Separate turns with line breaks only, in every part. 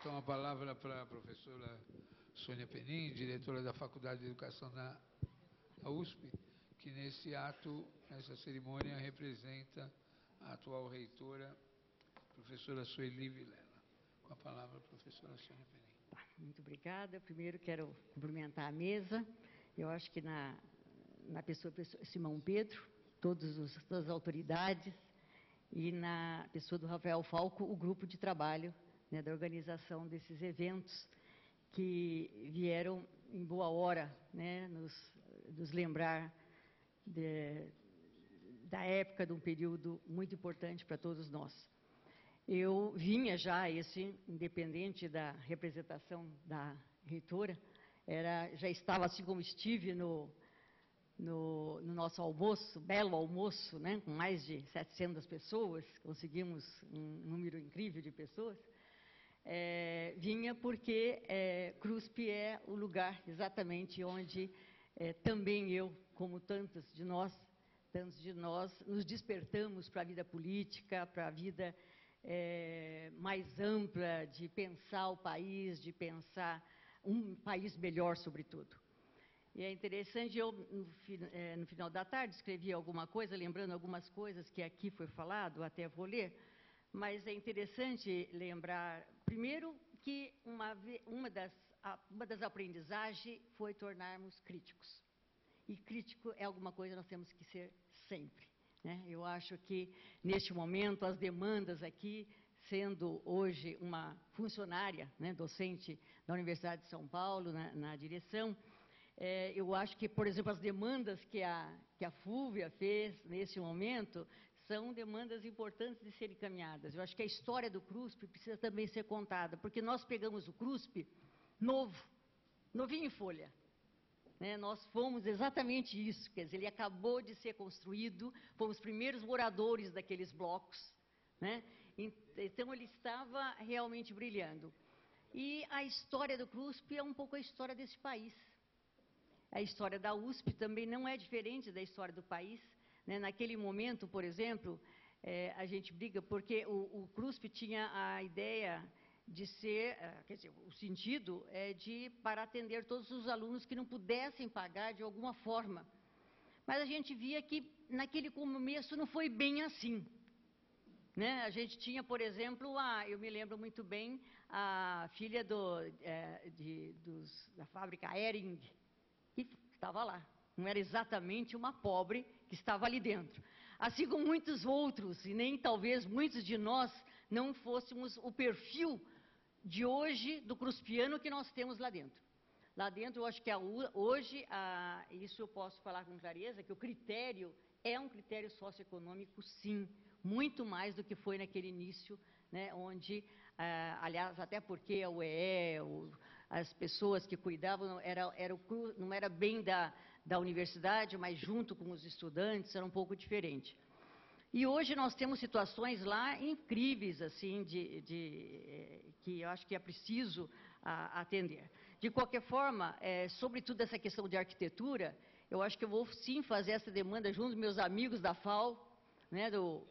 então a palavra para a professora Sônia Penin, diretora da Faculdade de Educação da USP, que nesse ato, nessa cerimônia, representa a atual reitora, professora Sueli Vilela. Com a palavra, a professora Sônia Penin.
Muito obrigada. Primeiro quero cumprimentar a mesa. Eu acho que na pessoa Simão Pedro, todas as autoridades, e na pessoa do Rafael Falco, o grupo de trabalho, né, da organização desses eventos, que vieram em boa hora, né, nos lembrar da época, de um período muito importante para todos nós. Eu vinha já, independente da representação da reitora, já estava, assim como estive no nosso almoço, belo almoço, né, com mais de 700 pessoas, conseguimos um número incrível de pessoas, vinha porque CRUSP é o lugar exatamente onde também eu, como tantos de nós, nos despertamos para a vida política, para a vida mais ampla, de pensar o país, de pensar um país melhor, sobretudo. E é interessante, eu, no final da tarde, escrevi alguma coisa, lembrando algumas coisas que aqui foi falado, até vou ler, mas é interessante lembrar, primeiro, que uma das aprendizagens foi tornarmos críticos. E crítico é alguma coisa que nós temos que ser sempre, né? Eu acho que, neste momento, as demandas aqui, sendo hoje uma funcionária, né, docente da Universidade de São Paulo, na direção, eu acho que, por exemplo, as demandas que a Fúvia fez nesse momento são demandas importantes de serem encaminhadas. Eu acho que a história do CRUSP precisa também ser contada, porque nós pegamos o CRUSP novinho em folha. Né? Nós fomos exatamente isso, quer dizer, ele acabou de ser construído, fomos os primeiros moradores daqueles blocos, né? Então ele estava realmente brilhando. E a história do CRUSP é um pouco a história desse país. A história da USP também não é diferente da história do país, né? Naquele momento, por exemplo, a gente briga porque o CRUSP tinha a ideia de ser, quer dizer, o sentido para atender todos os alunos que não pudessem pagar de alguma forma. Mas a gente via que naquele começo não foi bem assim. Né? A gente tinha, por exemplo, eu me lembro muito bem, a filha da fábrica Hering, que estava lá. Não era exatamente uma pobre que estava ali dentro. Assim como muitos outros, e nem talvez muitos de nós não fôssemos o perfil de hoje do cruspiano que nós temos lá dentro. Lá dentro, eu acho que hoje, isso eu posso falar com clareza, que o critério é um critério socioeconômico, sim, muito mais do que foi naquele início, né, onde, aliás, até porque a UEE, as pessoas que cuidavam, não era bem da universidade, mas junto com os estudantes, era um pouco diferente. E hoje nós temos situações lá incríveis, assim, que eu acho que é preciso atender. De qualquer forma, sobretudo essa questão de arquitetura, eu acho que eu vou sim fazer essa demanda junto dos meus amigos da FAO, né, do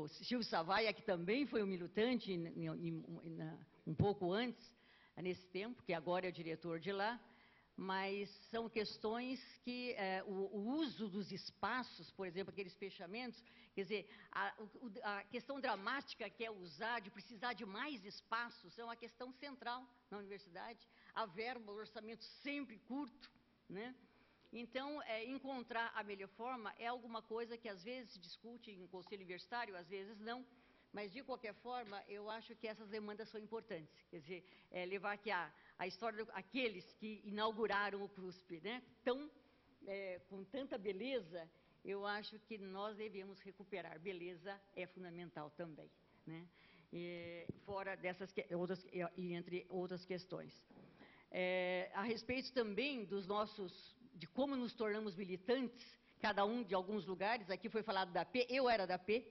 Silvio Savaia, que também foi um militante um pouco antes, nesse tempo, que agora é o diretor de lá. Mas são questões que o uso dos espaços, por exemplo, aqueles fechamentos, quer dizer, a questão dramática que é usar, de precisar de mais espaços, é uma questão central na universidade. A verba, o orçamento sempre curto, né? Então, encontrar a melhor forma é alguma coisa que às vezes se discute em conselho universitário, às vezes não. Mas, de qualquer forma, eu acho que essas demandas são importantes. Quer dizer, levar aqui a história daqueles que inauguraram o CRUSP, né? Com tanta beleza, eu acho que nós devemos recuperar. Beleza é fundamental também, né? Fora dessas outras, e entre outras questões. A respeito também de como nos tornamos militantes, cada um de alguns lugares, aqui foi falado da P, eu era da P.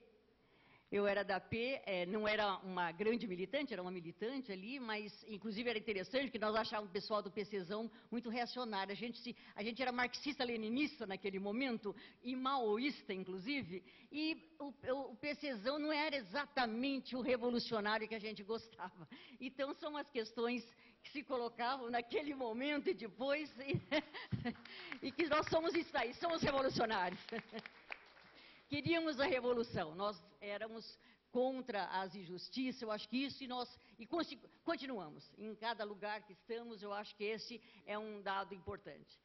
Eu era da P, não era uma grande militante, era uma militante ali, mas, inclusive, era interessante que nós achávamos o pessoal do PCzão muito reacionário. A gente era marxista-leninista naquele momento, e maoísta, inclusive, e o PCzão não era exatamente o revolucionário que a gente gostava. Então, são as questões que se colocavam naquele momento e depois, e que nós somos isso aí, somos revolucionários. Queríamos a revolução, nós éramos contra as injustiças, eu acho que isso, e continuamos. Em cada lugar que estamos, eu acho que esse é um dado importante.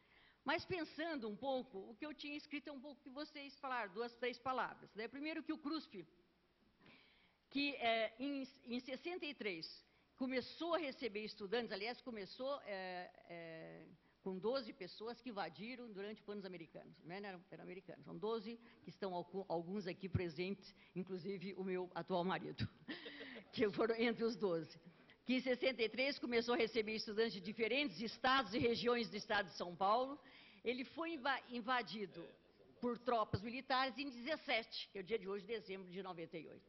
Mas pensando um pouco, o que eu tinha escrito é um pouco que vocês falaram, 2, 3 palavras. Né? Primeiro que o CRUSP, que em 63 começou a receber estudantes, aliás, começou com 12 pessoas que invadiram durante os anos americanos, né? Eram americanos, são 12 que estão alguns aqui presentes, inclusive o meu atual marido, que foram entre os 12. Que em 63 começou a receber estudantes de diferentes estados e regiões do estado de São Paulo. Ele foi invadido por tropas militares em 17, que é o dia de hoje, dezembro de 98.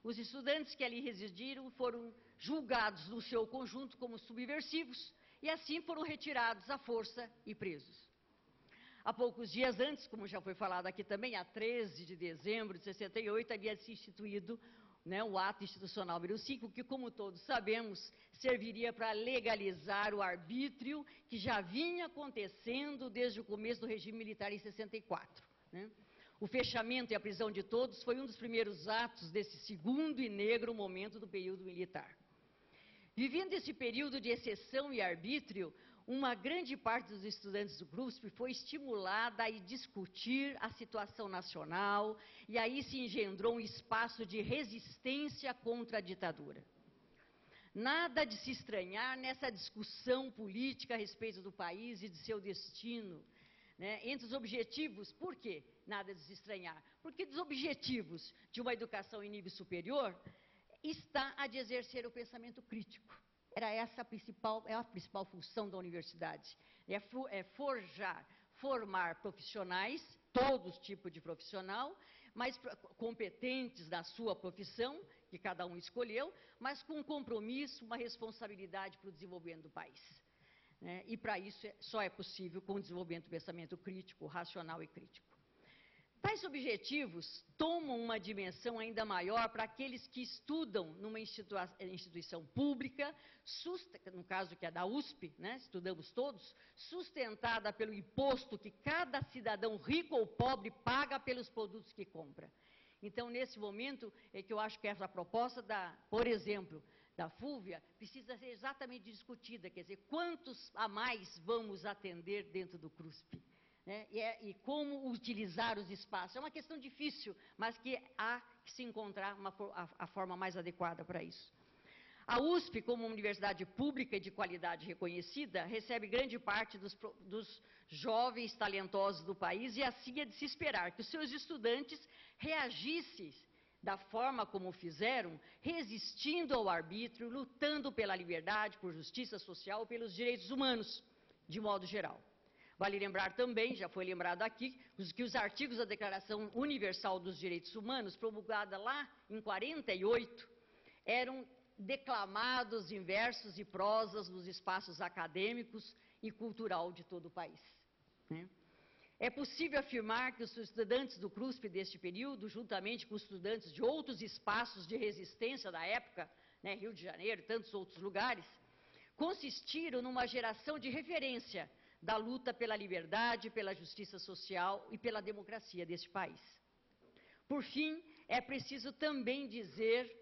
Os estudantes que ali residiram foram julgados no seu conjunto como subversivos, e assim foram retirados à força e presos. Há poucos dias antes, como já foi falado aqui também, a 13 de dezembro de 68, havia se instituído, né, o ato institucional número 5, que, como todos sabemos, serviria para legalizar o arbítrio que já vinha acontecendo desde o começo do regime militar em 64. Né? O fechamento e a prisão de todos foi um dos primeiros atos desse segundo e negro momento do período militar. Vivendo esse período de exceção e arbítrio, uma grande parte dos estudantes do CRUSP foi estimulada a discutir a situação nacional, e aí se engendrou um espaço de resistência contra a ditadura. Nada de se estranhar nessa discussão política a respeito do país e de seu destino. Né? Entre os objetivos, por quê nada de se estranhar? Porque dos objetivos de uma educação em nível superior está a de exercer o pensamento crítico. Era essa a principal função da universidade. Formar profissionais, todos os tipos de profissional, mas competentes na sua profissão, que cada um escolheu, mas com um compromisso, uma responsabilidade para o desenvolvimento do país. Né? E para isso só é possível com o desenvolvimento do pensamento crítico, racional e crítico. Tais objetivos tomam uma dimensão ainda maior para aqueles que estudam numa instituição pública, no caso que é da USP, né, estudamos todos, sustentada pelo imposto que cada cidadão rico ou pobre paga pelos produtos que compra. Então, nesse momento, é que eu acho que essa proposta, por exemplo, da Fúvia, precisa ser exatamente discutida, quer dizer, quantos a mais vamos atender dentro do CRUSP? Né? E como utilizar os espaços. É uma questão difícil, mas que há que se encontrar a forma mais adequada para isso. A USP, como uma universidade pública e de qualidade reconhecida, recebe grande parte dos jovens talentosos do país, e assim é de se esperar que os seus estudantes reagissem da forma como fizeram, resistindo ao arbítrio, lutando pela liberdade, por justiça social, pelos direitos humanos, de modo geral. Vale lembrar também, já foi lembrado aqui, que os artigos da Declaração Universal dos Direitos Humanos, promulgada lá em 48, eram declamados em versos e prosas nos espaços acadêmicos e cultural de todo o país. Né? É possível afirmar que os estudantes do CRUSP deste período, juntamente com os estudantes de outros espaços de resistência da época, né, Rio de Janeiro e tantos outros lugares, consistiram numa geração de referência da luta pela liberdade, pela justiça social e pela democracia deste país. Por fim, é preciso também dizer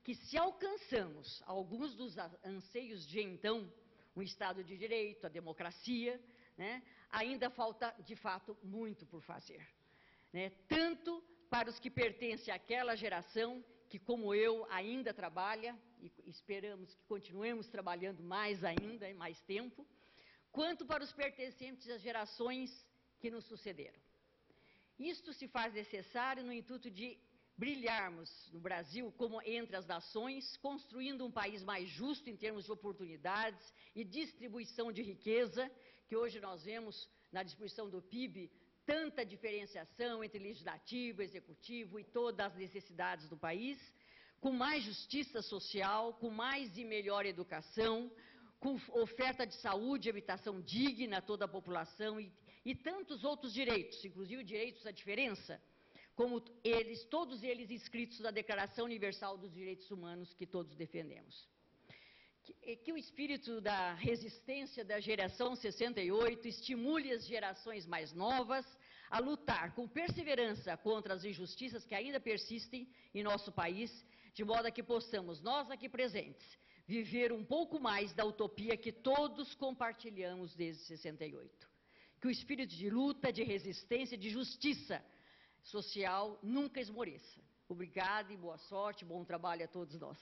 que se alcançamos alguns dos anseios de então, o Estado de Direito, a democracia, né, ainda falta, de fato, muito por fazer. Né, tanto para os que pertencem àquela geração, que como eu ainda trabalha, e esperamos que continuemos trabalhando mais ainda, mais tempo, quanto para os pertencentes às gerações que nos sucederam. Isto se faz necessário no intuito de brilharmos no Brasil como entre as nações, construindo um país mais justo em termos de oportunidades e distribuição de riqueza, que hoje nós vemos na distribuição do PIB, tanta diferenciação entre legislativo, executivo e todas as necessidades do país, com mais justiça social, com mais e melhor educação, com oferta de saúde e habitação digna a toda a população e tantos outros direitos, inclusive direitos à diferença, como todos eles inscritos na Declaração Universal dos Direitos Humanos que todos defendemos. Que o espírito da resistência da geração 68 estimule as gerações mais novas a lutar com perseverança contra as injustiças que ainda persistem em nosso país, de modo a que possamos, nós aqui presentes, viver um pouco mais da utopia que todos compartilhamos desde 68. Que o espírito de luta, de resistência, de justiça social nunca esmoreça. Obrigada e boa sorte, bom trabalho a todos nós.